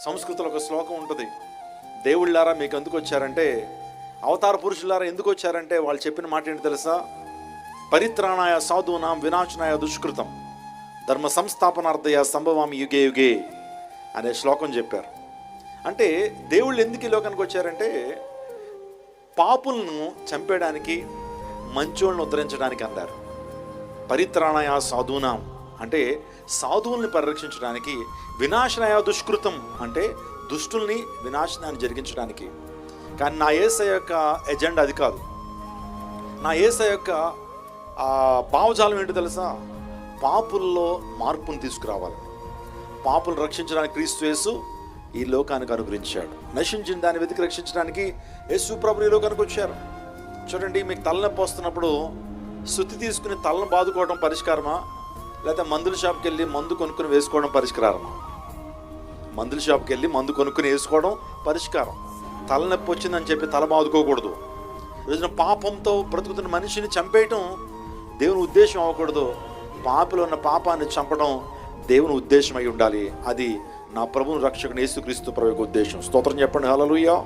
సంస్కృతిలో ఒక శ్లోకం ఉంటుంది, దేవుళ్ళారా మీకు ఎందుకు వచ్చారంటే, అవతార పురుషులారా ఎందుకు వచ్చారంటే వాళ్ళు చెప్పిన మాట ఏంటి తెలుసా? పరిత్రాణాయ సాధూనాం వినాశనాయ దుష్కృతం ధర్మ సంస్థాపనార్థయ సంభవామి యుగే యుగే అనే శ్లోకం చెప్పారు. అంటే దేవుళ్ళు ఎందుకు ఈ లోకానికి వచ్చారంటే పాపులను చంపేయడానికి, మంచోళ్ళను ఉద్ధరించడానికి అన్నారు. పరిత్రాణాయ సాధూనాం అంటే సాధువుల్ని పరిరక్షించడానికి, వినాశనాయ దుష్కృతం అంటే దుష్టుల్ని వినాశనాన్ని జరిగించడానికి. కానీ నా యేసయ్య యొక్క ఎజెండా అది కాదు. నా యేసయ్య యొక్క భావజాలం ఏంటో తెలుసా? పాపుల్లో మార్పును తీసుకురావాలి. పాపులను రక్షించడానికి క్రీస్తు యేసు ఈ లోకానికి అనుగ్రహించాడు. నశించిన దాన్ని వెతికి రక్షించడానికి యేసు ప్రభు ఈ లోకానికి వచ్చారు. చూడండి, మీకు తలనొప్పి వస్తున్నప్పుడు సుత్తి తీసుకుని తలను బాదుకోవడం పరిష్కారమా, లేకపోతే మందుల షాప్కి వెళ్ళి మందు కొనుక్కుని వేసుకోవడం పరిష్కారమా? మందుల షాప్కి వెళ్ళి మందు కొనుక్కుని వేసుకోవడం పరిష్కారం. తలనొప్పి వచ్చిందని చెప్పి తల బాదుకోకూడదు. రోజున పాపంతో బ్రతుకుతున్న మనిషిని చంపేయటం దేవుని ఉద్దేశం అవ్వకూడదు. పాపలో ఉన్న పాపాన్ని చంపడం దేవుని ఉద్దేశం అయి ఉండాలి. అది నా ప్రభువుని రక్షకుని యేసుక్రీస్తు ప్రభు యొక్క ఉద్దేశం. స్తోత్రం చెప్పండి. హల్లెలూయా.